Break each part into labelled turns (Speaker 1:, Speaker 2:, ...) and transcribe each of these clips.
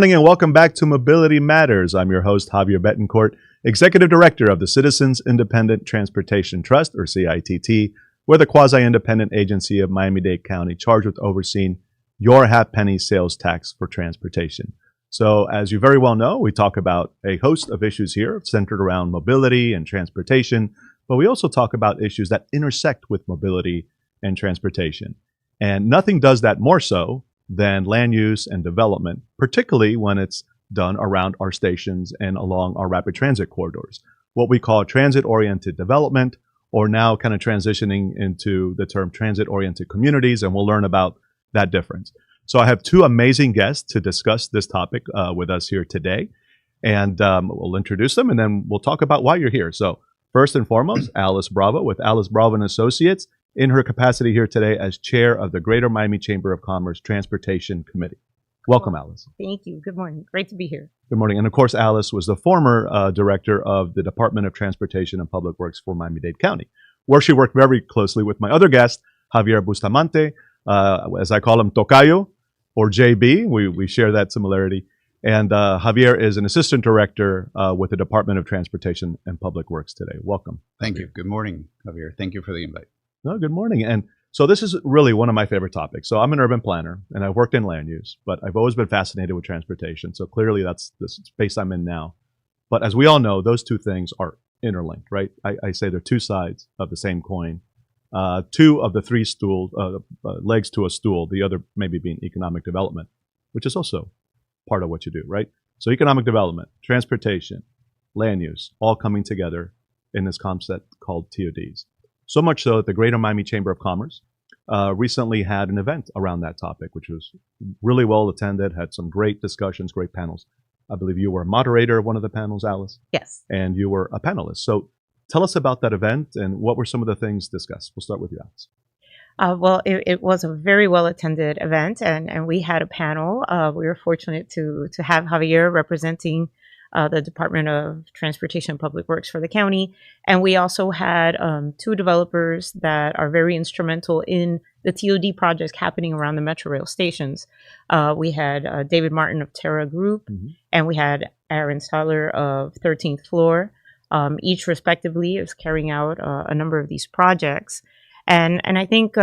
Speaker 1: Morning and welcome back to Mobility Matters. I'm your host, Javier Betancourt, Executive Director of the Citizens Independent Transportation Trust, or CITT. We're the quasi-independent agency of Miami-Dade County charged with overseeing your half-penny sales tax for transportation. So as you very well know, we talk about a host of issues here centered around mobility and transportation, but we also talk about issues that intersect with mobility and transportation. And nothing does that more so than land use and development, particularly when it's done around our stations and along our rapid transit corridors, what we call transit-oriented development, or now kind of transitioning into the term transit-oriented communities, and we'll learn about that difference. So I have two amazing guests to discuss this topic with us here today, and we'll introduce them, and then we'll talk about why you're here. So first and foremost, Alice Bravo with Alice Bravo and Associates, in her capacity here today as chair of the Greater Miami Chamber of Commerce Transportation Committee. Welcome, Alice.
Speaker 2: Thank you. Good morning. Great to be here.
Speaker 1: Good morning. And of course, Alice was the former director of the Department of Transportation and Public Works for Miami-Dade County, where she worked very closely with my other guest, Javier Bustamante, as I call him, Tocayo, or JB. We share that similarity. And Javier is an assistant director with the Department of Transportation and Public Works today. Welcome.
Speaker 3: Thank you. Good morning, Javier. Thank you for the invite.
Speaker 1: No, good morning. And so this is really one of my favorite topics. So I'm an urban planner and I've worked in land use, but I've always been fascinated with transportation. So clearly that's the space I'm in now. But as we all know, those two things are interlinked, right? I say they're two sides of the same coin. Two of the three legs to a stool, the other maybe being economic development, which is also part of what you do, right? So economic development, transportation, land use, all coming together in this concept called TODs. So much so that the Greater Miami Chamber of Commerce recently had an event around that topic, which was really well attended, had some great discussions, great panels. I believe you were a moderator of one of the panels, Alice.
Speaker 2: Yes.
Speaker 1: And you were a panelist. So tell us about that event and what were some of the things discussed. We'll start with you, Alice.
Speaker 2: Well, it was a very well attended event, and we had a panel. We were fortunate to have Javier representing the Department of Transportation and Public Works for the county. And we also had two developers that are very instrumental in the TOD projects happening around the Metro Rail stations. We had David Martin of Terra Group, and we had Aaron Stoller of 13th Floor. Each respectively is carrying out a number of these projects. And I think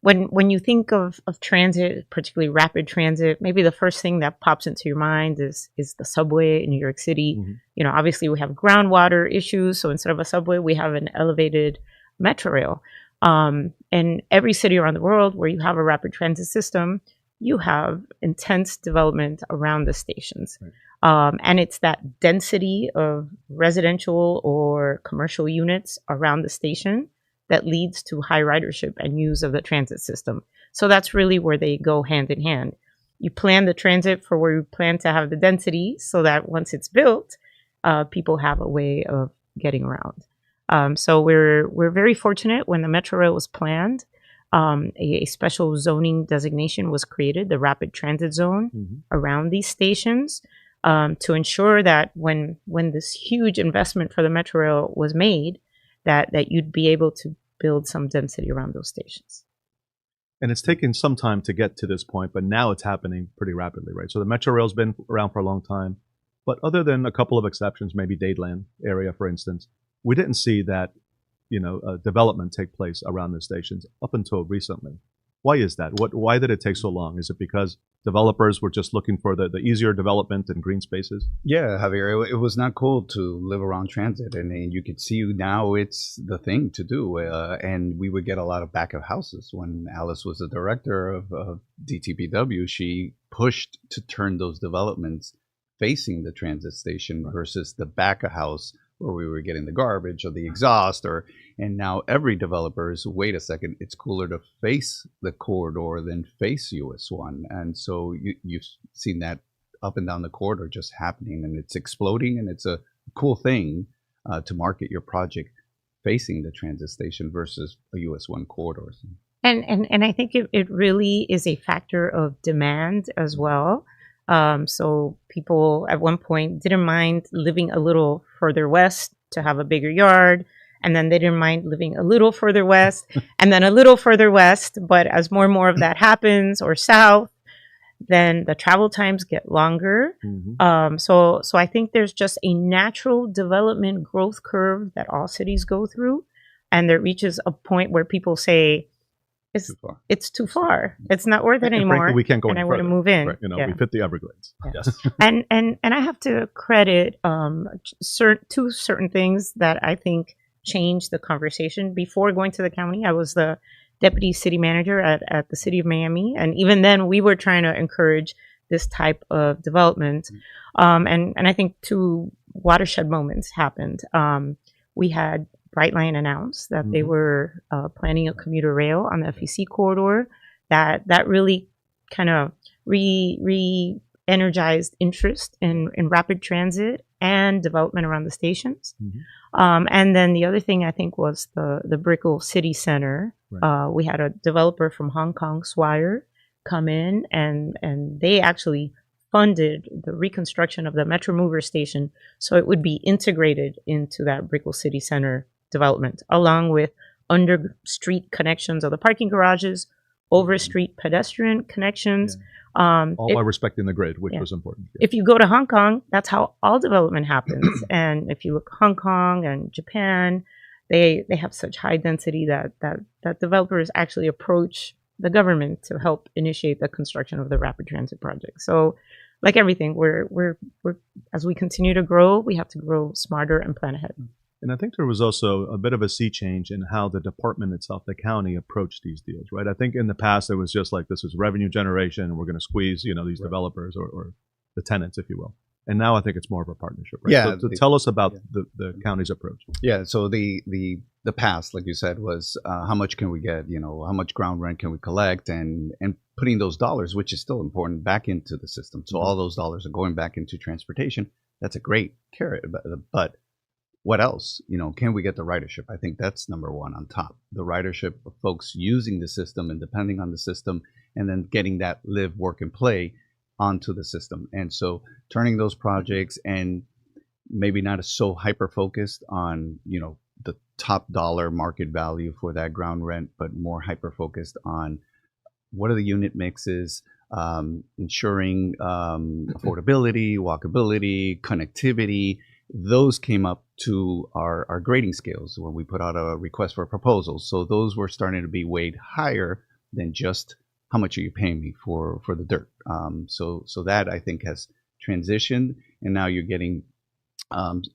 Speaker 2: when you think of transit, particularly rapid transit, maybe the first thing that pops into your mind is the subway in New York City. You know, obviously we have groundwater issues, so instead of a subway, we have an elevated metro rail. In every city around the world where you have a rapid transit system, you have intense development around the stations. Right. And it's that density of residential or commercial units around the station that leads to high ridership and use of the transit system. So that's really where they go hand in hand. You plan the transit for where you plan to have the density so that once it's built, people have a way of getting around. So we're very fortunate. When the Metro Rail was planned, a special zoning designation was created, the rapid transit zone around these stations, to ensure that when this huge investment for the Metro Rail was made, that you'd be able to build some density around those stations.
Speaker 1: And it's taken some time to get to this point, but now it's happening pretty rapidly, right? So the Metro Rail's been around for a long time, but other than a couple of exceptions, maybe Dadeland area, for instance, we didn't see that, development take place around the stations up until recently. Why is that? Why did it take so long? Is it because developers were just looking for the easier development and green spaces?
Speaker 3: Yeah, Javier, it was not cool to live around transit. And you could see now it's the thing to do. And we would get a lot of back of houses. When Alice was the director of DTPW, she pushed to turn those developments facing the transit station versus the back of house where we were getting the garbage or the exhaust, and now every developer is, wait a second, it's cooler to face the corridor than face US 1. And so you've seen that up and down the corridor just happening, and it's exploding, and it's a cool thing to market your project facing the transit station versus a US 1 corridor.
Speaker 2: And I think it really is a factor of demand as well. So people at one point didn't mind living a little further west to have a bigger yard. And then they didn't mind living a little further west and then a little further west. But as more and more of that happens, or south, then the travel times get longer. So I think there's just a natural development growth curve that all cities go through, and there reaches a point where people say, it's too far. It's not worth it
Speaker 1: And
Speaker 2: anymore.
Speaker 1: frankly, we can't go
Speaker 2: and
Speaker 1: any
Speaker 2: I want to
Speaker 1: further.
Speaker 2: move in.
Speaker 1: Right.
Speaker 2: Yeah.
Speaker 1: We fit the Everglades.
Speaker 2: Yeah.
Speaker 1: Yes.
Speaker 2: And I have to credit two certain things that I think changed the conversation. Before going to the county, I was the deputy city manager at the city of Miami, and even then, we were trying to encourage this type of development. And I think two watershed moments happened. We had Brightline announced that they were planning a commuter rail on the FEC corridor. That really kind of re-energized interest in rapid transit and development around the stations. And then the other thing I think was the Brickell City Center.
Speaker 1: Right.
Speaker 2: We had a developer from Hong Kong, Swire, come in, and they actually funded the reconstruction of the Metro Mover station so it would be integrated into that Brickell City Center development, along with under street connections of the parking garages, over street pedestrian connections.
Speaker 1: All while respecting the grid, which was important. Yeah.
Speaker 2: If you go to Hong Kong, that's how all development happens. And if you look at Hong Kong and Japan, they have such high density that developers actually approach the government to help initiate the construction of the rapid transit project. So, like everything, we're as we continue to grow, we have to grow smarter and plan ahead.
Speaker 1: And I think there was also a bit of a sea change in how the department itself, the county, approached these deals, right? I think in the past it was just like, this is revenue generation, and we're going to squeeze, these developers or the tenants, if you will. And now I think it's more of a partnership, right?
Speaker 3: Yeah.
Speaker 1: So tell us about the county's approach.
Speaker 3: Yeah. So the past, like you said, was how much can we get? How much ground rent can we collect, and putting those dollars, which is still important, back into the system. So all those dollars are going back into transportation. That's a great carrot, but what else? Can we get the ridership? I think that's number one on top. The ridership of folks using the system and depending on the system, and then getting that live, work, and play onto the system. And so turning those projects, and maybe not so hyper focused on, the top dollar market value for that ground rent, but more hyper focused on what are the unit mixes, ensuring affordability, walkability, connectivity. Those came up to our grading scales when we put out a request for proposals. So those were starting to be weighed higher than just how much are you paying me for the dirt. So that I think has transitioned, and now you're getting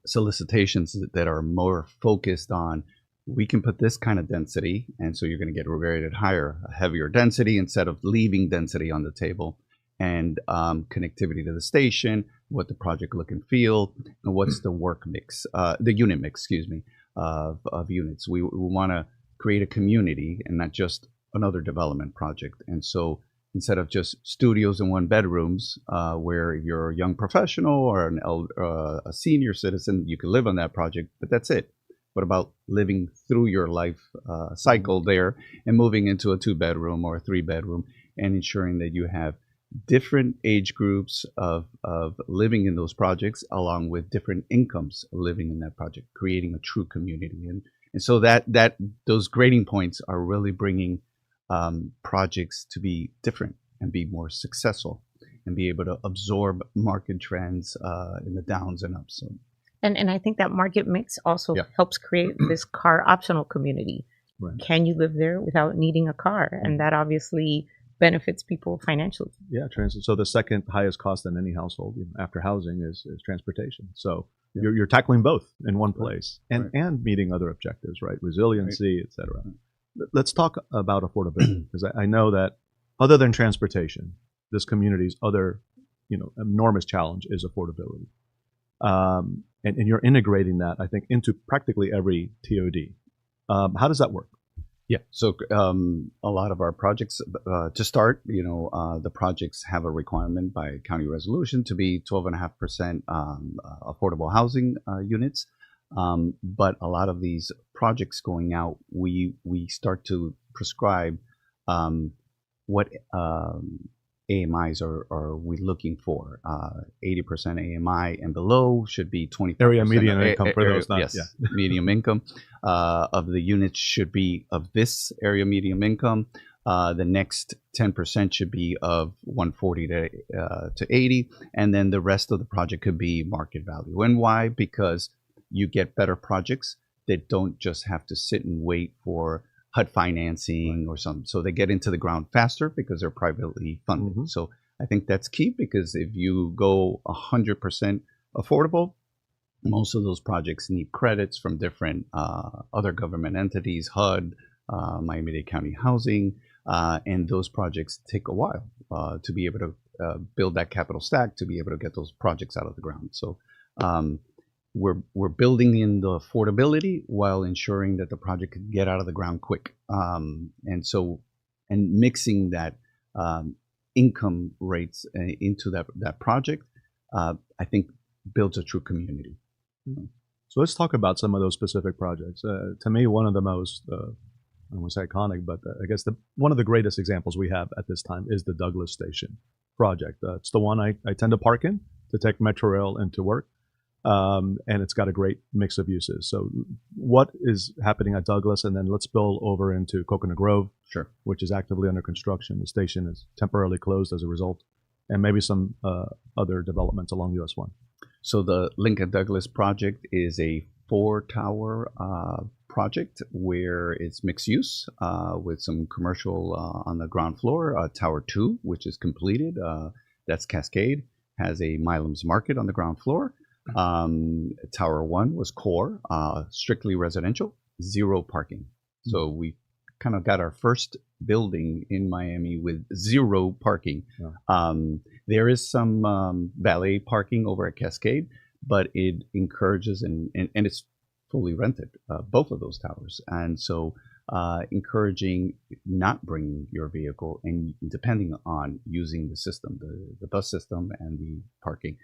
Speaker 3: solicitations that are more focused on, we can put this kind of density, and so you're going to get rated higher, a heavier density instead of leaving density on the table, and connectivity to the station, what the project look and feel, and what's the work mix, the unit mix, of units. We want to create a community and not just another development project. And so instead of just studios and one bedrooms, where if you're a young professional or a senior citizen, you can live on that project, but that's it. What about living through your life cycle there and moving into a 2-bedroom or a 3-bedroom, and ensuring that you have different age groups of living in those projects, along with different incomes living in that project, creating a true community. And so that those grading points are really bringing projects to be different and be more successful and be able to absorb market trends in the downs and ups. So.
Speaker 2: And I think that market mix also helps create this car optional community. Right. Can you live there without needing a car? And that obviously benefits people financially.
Speaker 1: Yeah, transit. So the second highest cost in any household after housing is transportation. So you're tackling both in one place, and meeting other objectives, right? Resiliency, et cetera. Let's talk about affordability, because I know that other than transportation, this community's other, enormous challenge is affordability. And you're integrating that, I think, into practically every TOD. How does that work?
Speaker 3: Yeah, so a lot of our projects, to start, the projects have a requirement by county resolution to be 12.5% affordable housing units. But a lot of these projects going out, we start to prescribe what AMIs are we looking for. 80% AMI and below should be 25%.
Speaker 1: Area median income for those not.
Speaker 3: Yes, medium income of the units should be of this area medium income. The next 10% should be of 140 to 80, and then the rest of the project could be market value. And why? Because you get better projects that don't just have to sit and wait for HUD financing or something. So they get into the ground faster because they're privately funded.
Speaker 1: Mm-hmm.
Speaker 3: So I think that's key, because if you go 100% affordable, most of those projects need credits from different other government entities, HUD, Miami-Dade County Housing, and those projects take a while to be able to build that capital stack, to be able to get those projects out of the ground. So we're building in the affordability while ensuring that the project can get out of the ground quick. And mixing that income rates into that project, I think builds a true community.
Speaker 1: So let's talk about some of those specific projects. To me, one of the most, I don't want to say iconic, but I guess one of the greatest examples we have at this time is the Douglas Station project. It's the one I tend to park in to take Metro Rail into work. And it's got a great mix of uses. So what is happening at Douglas? And then let's spill over into Coconut Grove,
Speaker 3: Sure.
Speaker 1: which is actively under construction. The station is temporarily closed as a result, and maybe some other developments along US 1.
Speaker 3: So the Lincoln Douglas project is a 4-tower project where it's mixed use with some commercial on the ground floor. Tower 2, which is completed, that's Cascade, has a Milam's Market on the ground floor. Tower 1 was core, strictly residential, 0 parking. So we kind of got our first building in Miami with 0 parking. Yeah. There is some valet parking over at Cascade, but it encourages and it's fully rented, both of those towers. And so encouraging not bringing your vehicle and depending on using the system, the bus system and the parking.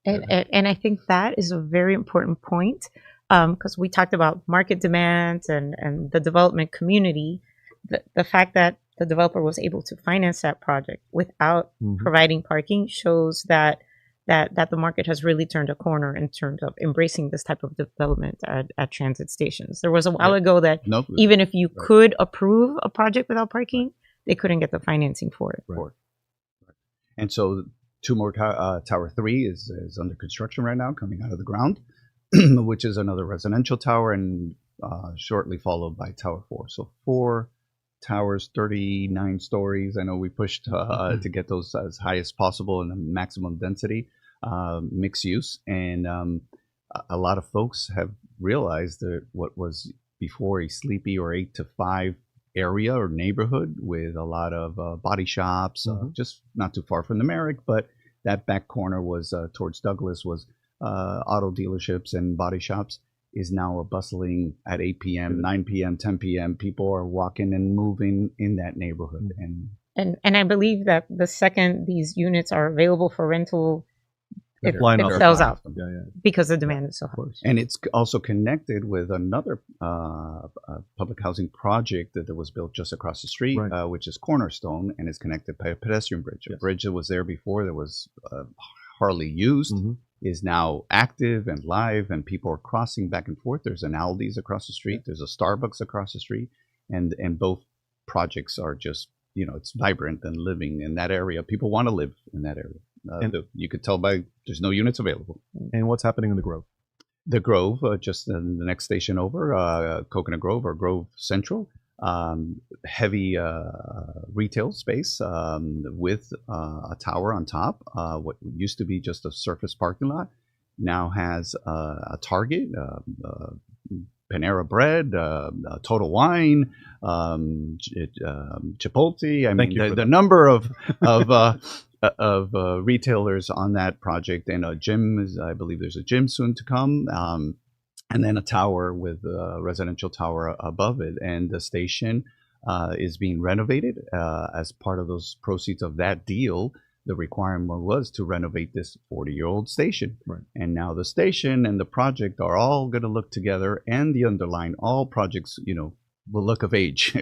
Speaker 2: And I think that is a very important point, because we talked about market demands and the development community. The fact that the developer was able to finance that project without providing parking shows that the market has really turned a corner in terms of embracing this type of development at transit stations. There was a while ago that even if you could approve a project without parking, they couldn't get the financing for it.
Speaker 3: Right. And so 2 more Tower 3 is under construction right now, coming out of the ground, which is another residential tower, and shortly followed by Tower 4. So 4 towers, 39 stories. I know we pushed to get those as high as possible and the maximum density, mixed use. And a lot of folks have realized that what was before a sleepy or 8 to 5 area or neighborhood with a lot of body shops, just not too far from the Merrick, but that back corner was towards Douglas was auto dealerships and body shops, is now a bustling at 8 p.m., 9 p.m., 10 p.m. People are walking and moving in that neighborhood.
Speaker 2: And I believe that the second these units are available for rental, it sells out because the demand is so high.
Speaker 3: And it's also connected with another public housing project that was built just across the street, which is Cornerstone, and is connected by a pedestrian bridge. A bridge that was there before that was hardly used is now active and live, and people are crossing back and forth. There's an Aldi's across the street. There's a Starbucks across the street, and both projects are just, it's vibrant and living in that area. People want to live in that area. And you could tell by there's no units available.
Speaker 1: And what's happening in the Grove?
Speaker 3: The Grove, just the next station over, Coconut Grove or Grove Central, heavy retail space with a tower on top. What used to be just a surface parking lot now has a Target, Panera Bread, Total Wine, Chipotle. I mean, the number of retailers on that project, and a gym I believe there's a gym soon to come, and then a tower with a residential tower above it. And the station is being renovated as part of those proceeds of that deal. The requirement was to renovate this 40-year-old station. And now the station and the project are all going to look together, and the underlying all projects, will look of age.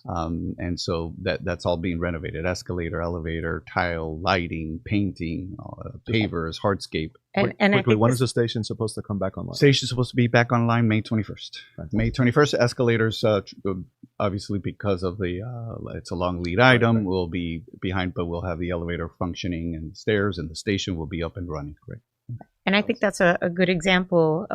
Speaker 3: And so that's all being renovated: escalator, elevator, tile, lighting, painting, pavers, hardscape.
Speaker 2: And
Speaker 1: quickly, when is the station supposed to come back online?
Speaker 3: Station's supposed to be back online May 21st. May 21st. Escalators obviously because of the it's a long lead item,
Speaker 1: Right.
Speaker 3: we'll be behind, but we'll have the elevator functioning and stairs, and the station will be up and running. Great.
Speaker 2: And I think that's a good example.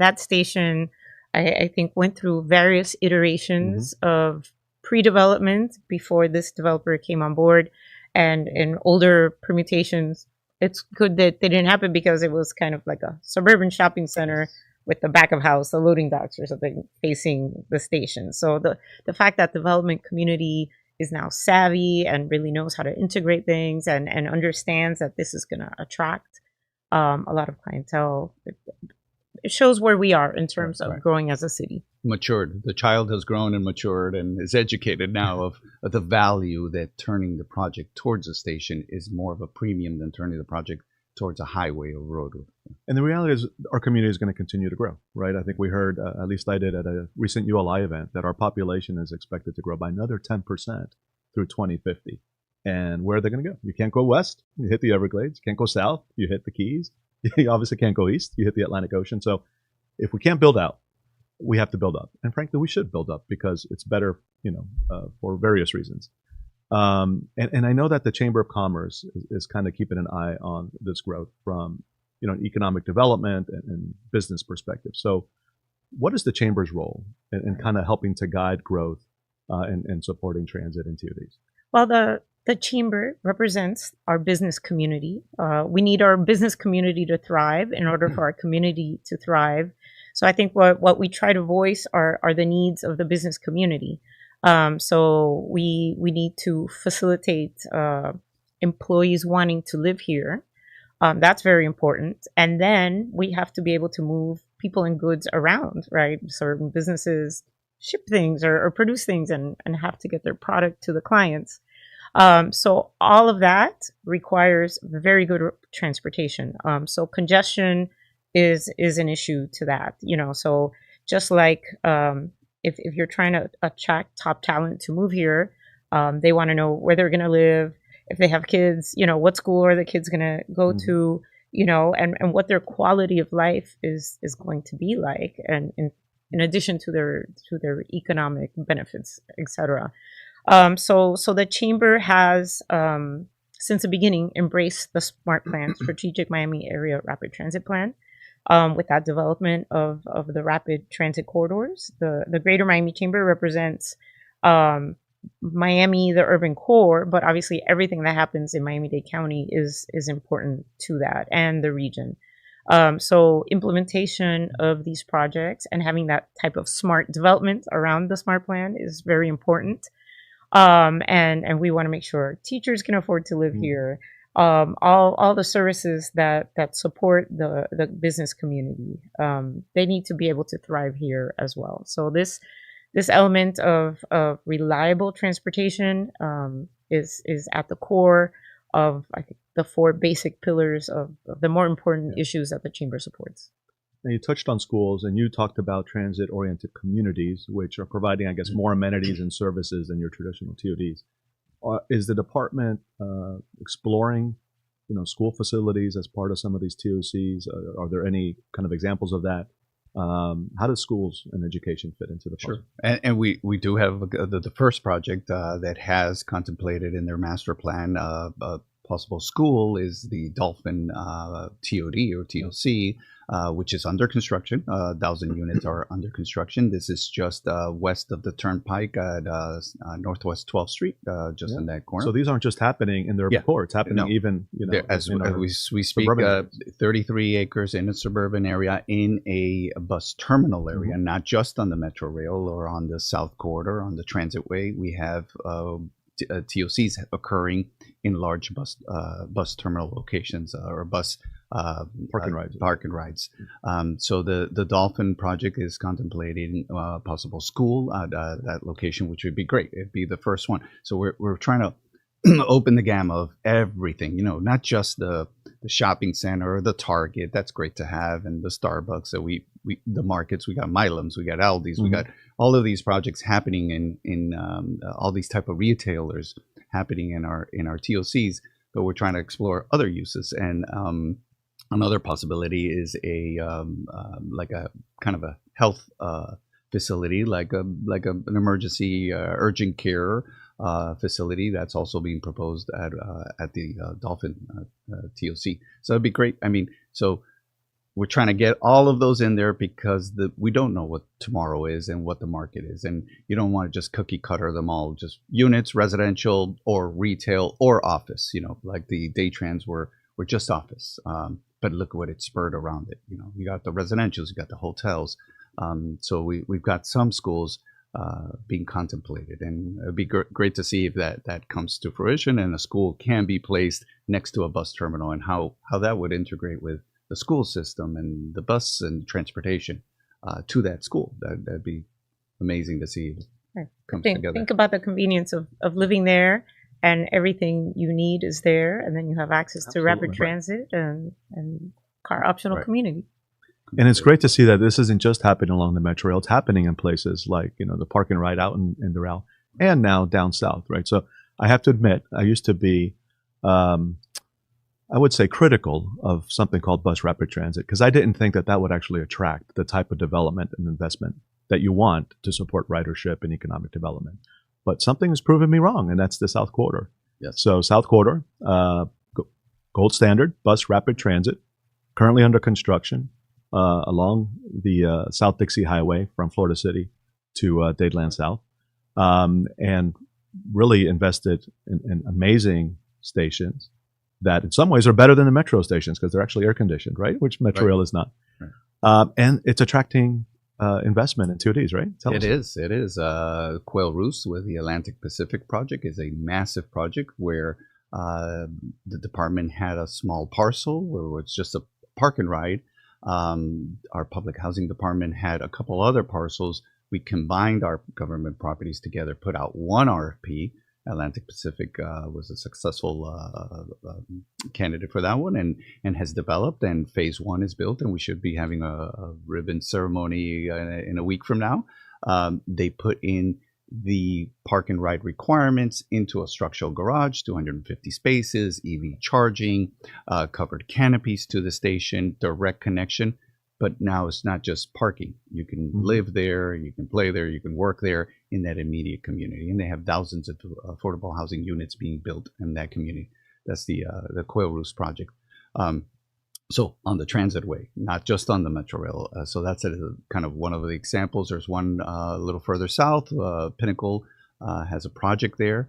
Speaker 2: That station, I think, went through various iterations of pre-development before this developer came on board, and in older permutations, it's good that they didn't happen because it was kind of like a suburban shopping center with the back of house, the loading docks or something facing the station. So the fact that development community is now savvy and really knows how to integrate things and understands that this is going to attract a lot of clientele. It shows where we are in terms of
Speaker 3: Right.
Speaker 2: growing as a city.
Speaker 3: Matured. The child has grown and matured and is educated now of the value that turning the project towards a station is more of a premium than turning the project towards a highway or roadway.
Speaker 1: And the reality is our community is going to continue to grow, right? I think we heard, at least I did at a recent ULI event, that our population is expected to grow by another 10% through 2050. And where are they going to go? You can't go west, you hit the Everglades. You can't go south, you hit the Keys. You obviously can't go east, you hit the Atlantic Ocean. So if we can't build out, we have to build up. And frankly, we should build up because it's better, for various reasons. And I know that the Chamber of Commerce is kind of keeping an eye on this growth from, an economic development and business perspective. So what is the Chamber's role in kind of helping to guide growth and supporting transit in TODs?
Speaker 2: Well, the Chamber represents our business community. We need our business community to thrive in order for our community to thrive. So I think what we try to voice are the needs of the business community. So we need to facilitate employees wanting to live here. That's very important. And then we have to be able to move people and goods around, right? Certain businesses ship things or produce things and have to get their product to the clients. So all of that requires very good transportation. So congestion is an issue to that, so just like if you're trying to attract top talent to move here, they want to know where they're going to live. If they have kids, what school are the kids going to go to, and what their quality of life is going to be like. And in addition to their economic benefits, etc. So the Chamber has, since the beginning, embraced the SMART plan, Strategic Miami Area Rapid Transit Plan, with that development of the rapid transit corridors. The Greater Miami Chamber represents Miami, the urban core, but obviously everything that happens in Miami-Dade County is important to that and the region. So implementation of these projects and having that type of smart development around the SMART plan is very important. And we want to make sure teachers can afford to live here. All the services that support the business community, they need to be able to thrive here as well. So this element of reliable transportation is at the core of, I think, the four basic pillars of the more important issues that the Chamber supports.
Speaker 1: Now, you touched on schools, and you talked about transit-oriented communities, which are providing, I guess, more amenities and services than your traditional TODs. Is the department exploring, school facilities as part of some of these TOCs? Are there any kind of examples of that? How does schools and education fit into the puzzle?
Speaker 3: Sure. And we do have the first project that has contemplated in their master plan a possible school is the Dolphin TOD or TOC, which is under construction. 1,000 units are under construction. This is just west of the Turnpike at Northwest 12th Street, just in that corner.
Speaker 1: So these aren't just happening in their core. It's happening even,
Speaker 3: as we speak, 33 acres in a suburban area in a bus terminal area, not just on the Metro Rail or on the South Corridor, on the Transitway. We have TOCs occurring in large bus terminal locations or bus park and rides. So the Dolphin project is contemplating a possible school at that location, which would be great. It'd be the first one. So we're trying to open the gamut of everything, not just the shopping center or the Target. That's great to have, and the Starbucks. So we the markets, we got Milam's, we got Aldi's, we got all of these projects happening in all these type of retailers happening in our TOCs. But we're trying to explore other uses, and another possibility is a like a kind of a health facility, like an emergency urgent care facility that's also being proposed at the Dolphin TOC. So it'd be great. I mean, so we're trying to get all of those in there because we don't know what tomorrow is and what the market is, and you don't want to just cookie cutter them all, just units, residential or retail or office. Like the day trans were just office, but look what it spurred around it. You got the residentials, you got the hotels. So we've got some schools being contemplated, and it'd be great to see if that comes to fruition and a school can be placed next to a bus terminal, and how that would integrate with the school system and the bus and transportation to that school. That'd be amazing to see it come together.
Speaker 2: Think about the convenience of living there, and everything you need is there, and then you have access to rapid transit and car optional community.
Speaker 1: And it's great to see that this isn't just happening along the Metro Rail. It's happening in places like, the park and ride out in Doral, and now down south, right? So I have to admit, I used to be, I would say, critical of something called bus rapid transit, because I didn't think that would actually attract the type of development and investment that you want to support ridership and economic development. But something has proven me wrong, and that's the South Corridor.
Speaker 3: Yes.
Speaker 1: So South Corridor, gold standard bus rapid transit, currently under construction along the South Dixie Highway from Florida City to Dadeland South, and really invested in amazing stations that in some ways are better than the metro stations because they're actually air conditioned, right? Which Metro Rail is not. Right. And it's attracting investment in TODs, right?
Speaker 3: It is. Quail Roost with the Atlantic Pacific project is a massive project where the department had a small parcel where it's just a park and ride. Our public housing department had a couple other parcels. We combined our government properties together, put out one RFP. Atlantic Pacific was a successful candidate for that one, and has developed, and phase one is built, and we should be having a ribbon ceremony in a week from now. They put in the park and ride requirements into a structural garage, 250 spaces, EV charging, covered canopies to the station, direct connection. But now it's not just parking. You can live there, you can play there, you can work there in that immediate community. And they have thousands of affordable housing units being built in that community. That's the Quail Roost project. So on the transit way, not just on the Metro Rail. So that's kind of one of the examples. There's one a little further south. Pinnacle has a project there.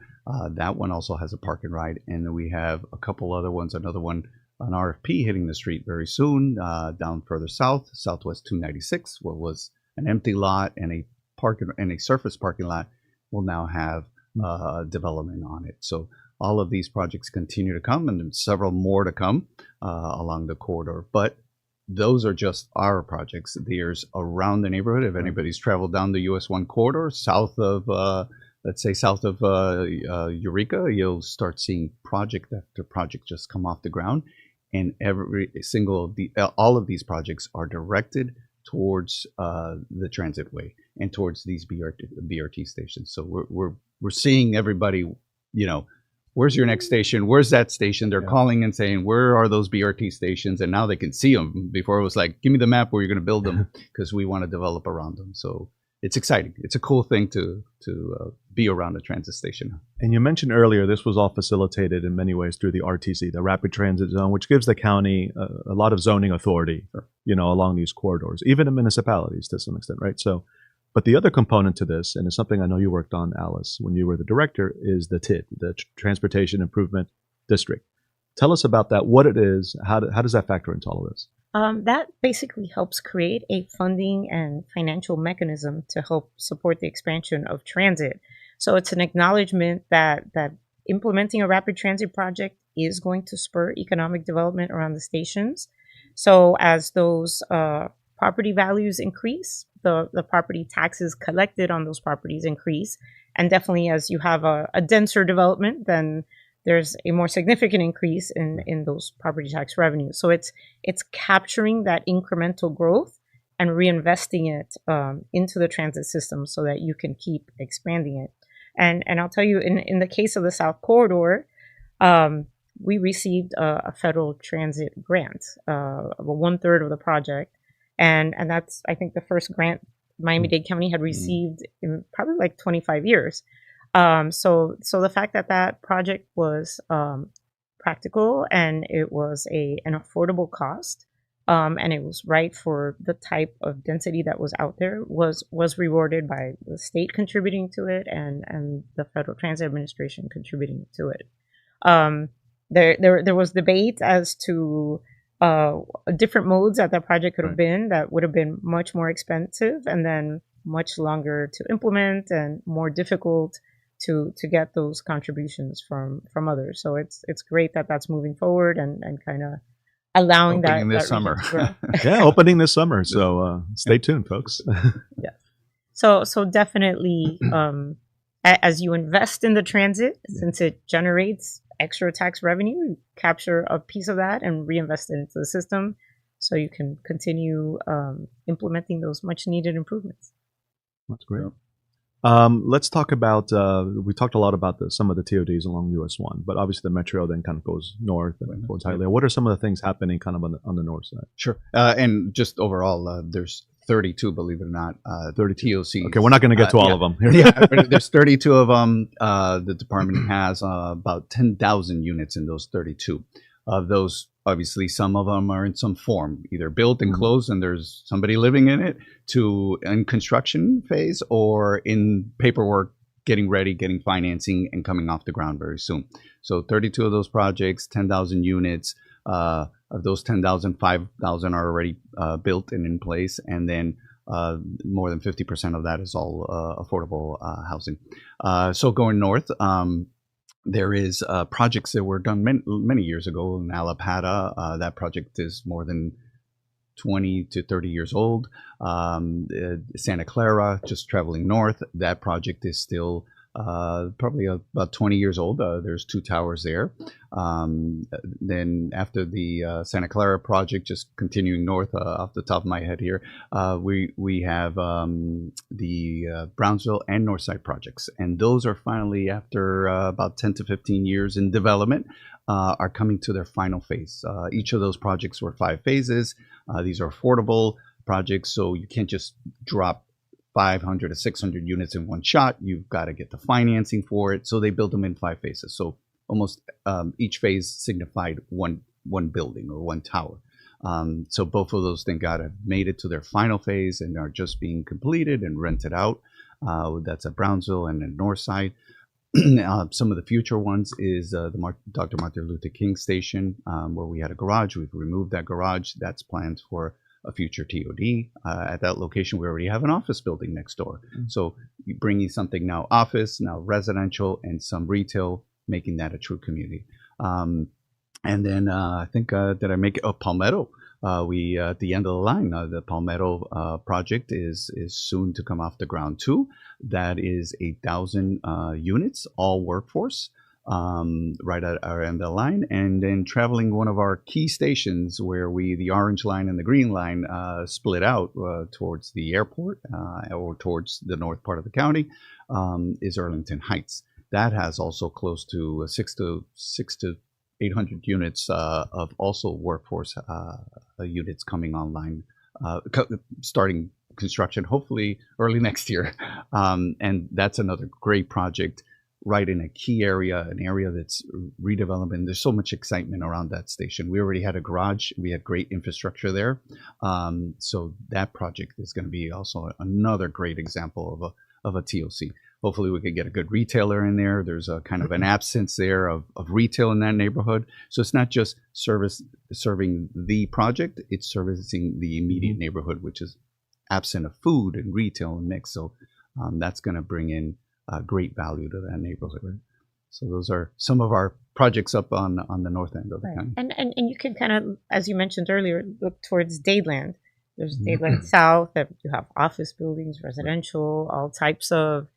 Speaker 3: That one also has a park and ride. And then we have a couple other ones. Another one, an RFP hitting the street very soon down further south, Southwest 296, what was an empty lot and a surface parking lot will now have development on it. So all of these projects continue to come, and several more to come along the corridor. But those are just our projects. There's around the neighborhood. If anybody's traveled down the US 1 corridor, south of let's say south of Eureka, you'll start seeing project after project just come off the ground. And every single all of these projects are directed towards the transit way and towards these BRT stations. So we're seeing everybody, where's your next station? Where's that station? They're calling and saying, where are those BRT stations? And now they can see them. Before it was like, give me the map where you're going to build them because we want to develop around them. So it's exciting. It's a cool thing to be around a transit station.
Speaker 1: And you mentioned earlier this was all facilitated in many ways through the RTZ, the Rapid Transit Zone, which gives the county a lot of zoning authority, along these corridors, even in municipalities to some extent, right? So, but the other component to this, and it's something I know you worked on, Alice, when you were the director, is the TID, the Transportation Improvement District. Tell us about that, what it is, how does that factor into all of this?
Speaker 2: That basically helps create a funding and financial mechanism to help support the expansion of transit. So it's an acknowledgement that implementing a rapid transit project is going to spur economic development around the stations. So as those property values increase, the property taxes collected on those properties increase. And definitely as you have a denser development, then there's a more significant increase in those property tax revenues. So it's capturing that incremental growth and reinvesting it into the transit system so that you can keep expanding it. And I'll tell you, in the case of the South Corridor, we received a federal transit grant, 1/3 of the project. And that's, I think, the first grant Miami-Dade County had received in probably like 25 years. So the fact that that project was practical and it was an affordable cost, and it was right for the type of density that was out there, was rewarded by the state contributing to it and the Federal Transit Administration contributing to it. There was debate as to different modes that project could have been that would have been much more expensive and then much longer to implement and more difficult to get those contributions from others. So it's great that that's moving forward and kind of allowing
Speaker 3: opening
Speaker 2: that
Speaker 3: this summer.
Speaker 1: Yeah, opening this summer. So stay tuned, folks.
Speaker 2: Yeah. So definitely, as you invest in the transit, since it generates extra tax revenue, you capture a piece of that and reinvest it into the system, so you can continue implementing those much needed improvements.
Speaker 1: That's great. Let's talk about, we talked a lot about some of the TODs along US 1, but obviously the metro then kind of goes north and towards Hialeah. What are some of the things happening kind of on the north side?
Speaker 3: Sure. And just overall, there's 32, believe it or not, 30 TOCs.
Speaker 1: Okay, we're not going to get to all of them.
Speaker 3: There's 32 of them. The department has about 10,000 units in those 32. Of those, obviously, some of them are in some form, either built and closed and there's somebody living in it, to in construction phase, or in paperwork, getting ready, getting financing, and coming off the ground very soon. So 32 of those projects, 10,000 units. Of those 10,000, 5,000 are already built and in place, and then more than 50% of that is all affordable housing. So going north, there is projects that were done many years ago in Alapata. That project is more than 20 to 30 years old. Santa Clara, just traveling north, that project is still probably about 20 years old. There's 2 towers there. Then after the Santa Clara project, just continuing north off the top of my head here, we have the Brownsville and Northside projects. And those are finally, after about 10 to 15 years in development, are coming to their final phase. Each of those projects were 5 phases. These are affordable projects, so you can't just drop 500 to 600 units in one shot. You've got to get the financing for it. So they built them in 5 phases. So almost each phase signified one building or one tower. So both of those, thank God, have made it to their final phase and are just being completed and rented out. That's at Brownsville and at Northside. Some of the future ones is the Dr. Martin Luther King Station, where we had a garage. We've removed that garage. That's planned for a future TOD. At that location, we already have an office building next door. So you're bringing something now office, now residential, and some retail, making that a true community. And then I think, did I make it? Oh, Palmetto. We at the end of the line, the Palmetto project is soon to come off the ground too. That is 8,000 units, all workforce. Right at our end of the line, and then traveling one of our key stations where the orange line and the green line split out towards the airport or towards the north part of the county, is Arlington Heights. That has also close to 600 to 800 units of also workforce units coming online, starting construction hopefully early next year, and that's another great project. Right in a key area, an area that's redevelopment. There's so much excitement around that station. We already had a garage. We had great infrastructure there. So that project is going to be also another great example of a TOC. Hopefully we could get a good retailer in there. There's a kind of an absence there of retail in that neighborhood. So it's not just serving the project, it's servicing the immediate neighborhood, which is absent of food and retail and mix. So that's going to bring in great value to that neighborhood. Right? So those are some of our projects up on the north end of the county.
Speaker 2: And you can kind of, as you mentioned earlier, look towards Dadeland. There's Dadeland South, that you have office buildings, residential, all types of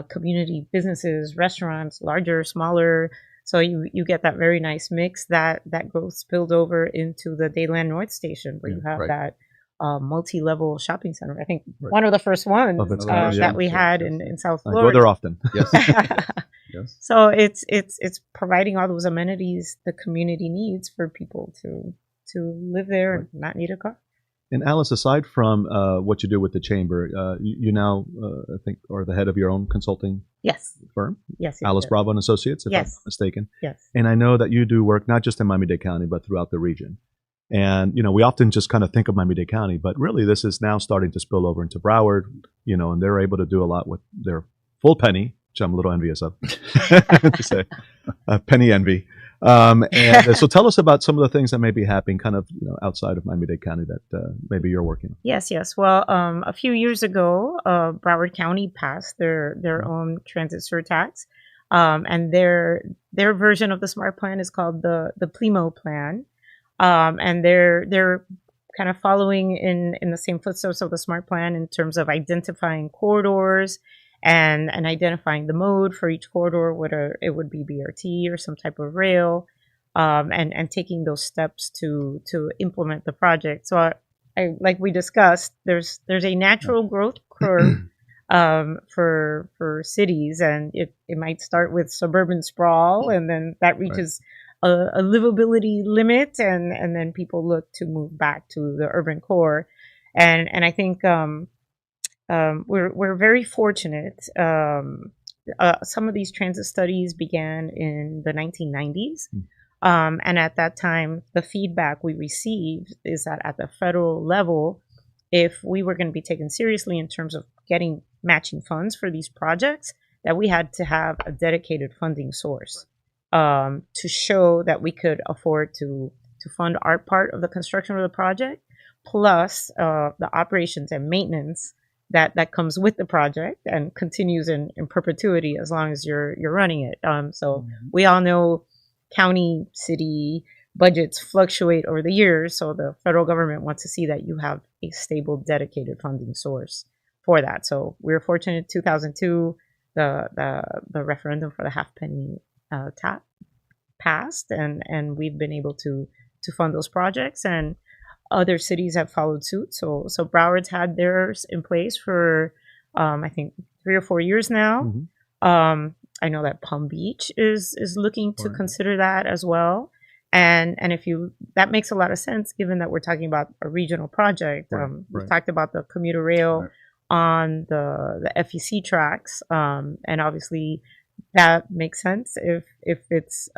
Speaker 2: community businesses, restaurants, larger, smaller. So you get that very nice mix that growth spilled over into the Dadeland North Station, where you have that multi-level shopping center. I think one of the first ones that we had in South Florida.
Speaker 1: I go there often.
Speaker 3: Yes.
Speaker 2: Yes. So it's providing all those amenities the community needs for people to live there and not need a car.
Speaker 1: And Alice, aside from what you do with the chamber, you now, I think, are the head of your own consulting
Speaker 2: Yes.
Speaker 1: firm,
Speaker 2: Yes.
Speaker 1: Alice Bravo and Associates, if I'm
Speaker 2: Yes.
Speaker 1: not mistaken.
Speaker 2: Yes.
Speaker 1: And I know that you do work not just in Miami-Dade County, but throughout the region. And, we often just kind of think of Miami-Dade County, but really this is now starting to spill over into Broward, and they're able to do a lot with their full penny, which I'm a little envious of, to say, penny envy. And so tell us about some of the things that may be happening kind of, outside of Miami-Dade County that maybe you're working on.
Speaker 2: Yes. Well, a few years ago, Broward County passed their own transit surtax, and their version of the SMART plan is called the PLIMO plan, and they're kind of following in the same footsteps of the SMART plan in terms of identifying corridors and identifying the mode for each corridor, whether it would be BRT or some type of rail, and taking those steps to implement the project. So I like we discussed, there's a natural growth curve for cities, and it might start with suburban sprawl, and then that reaches a livability limit, and then people look to move back to the urban core, and I think we're very fortunate. Some of these transit studies began in the 1990s. And at that time, the feedback we received is that at the federal level, if we were going to be taken seriously in terms of getting matching funds for these projects, that we had to have a dedicated funding source to show that we could afford to fund our part of the construction of the project, plus the operations and maintenance that comes with the project and continues in perpetuity as long as you're running it. So we all know county, city budgets fluctuate over the years, so the federal government wants to see that you have a stable, dedicated funding source for that. So we were fortunate. 2002, the referendum for the half penny tap passed, and we've been able to fund those projects, and other cities have followed suit. So Broward's had theirs in place for I think 3 or 4 years now. I know that Palm Beach is looking to consider that as well. And that makes a lot of sense given that we're talking about a regional project. We've talked about the commuter rail on the FEC tracks, and obviously that makes sense if it's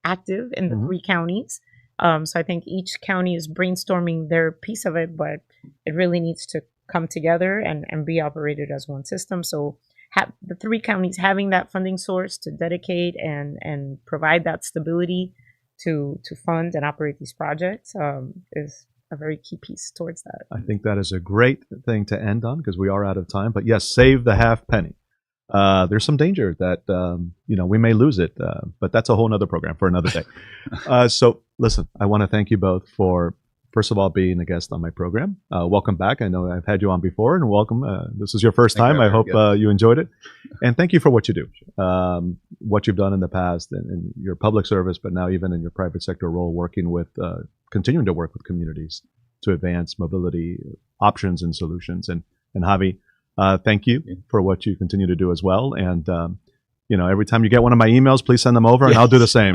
Speaker 2: active in the 3 counties. So I think each county is brainstorming their piece of it, but it really needs to come together and be operated as one system. So the 3 counties having that funding source to dedicate and provide that stability to fund and operate these projects is a very key piece towards that.
Speaker 1: I think that is a great thing to end on because we are out of time. But yes, save the half penny. There's some danger that we may lose it, but that's a whole other program for another day. So listen, I want to thank you both for, first of all, being a guest on my program. Welcome back. I know I've had you on before, and welcome. This is your first time. I hope you enjoyed it. And thank you for what you do, what you've done in the past and your public service, but now even in your private sector role, continuing to work with communities to advance mobility options and solutions. And Javi, thank you for what you continue to do as well. And, every time you get one of my emails, please send them over and I'll do the same.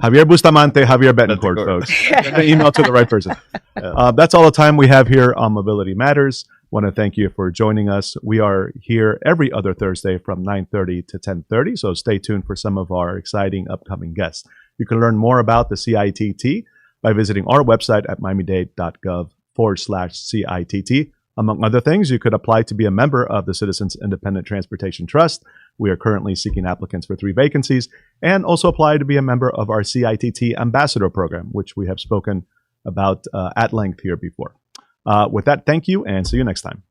Speaker 1: Javier Bustamante, Javier Betancourt, folks. Send the email to the right person. That's all the time we have here on Mobility Matters. Want to thank you for joining us. We are here every other Thursday from 9:30 to 10:30, so stay tuned for some of our exciting upcoming guests. You can learn more about the CITT by visiting our website at miamidade.gov/CITT. Among other things, you could apply to be a member of the Citizens Independent Transportation Trust. We are currently seeking applicants for 3 vacancies, and also apply to be a member of our CITT Ambassador Program, which we have spoken about at length here before. With that, thank you, and see you next time.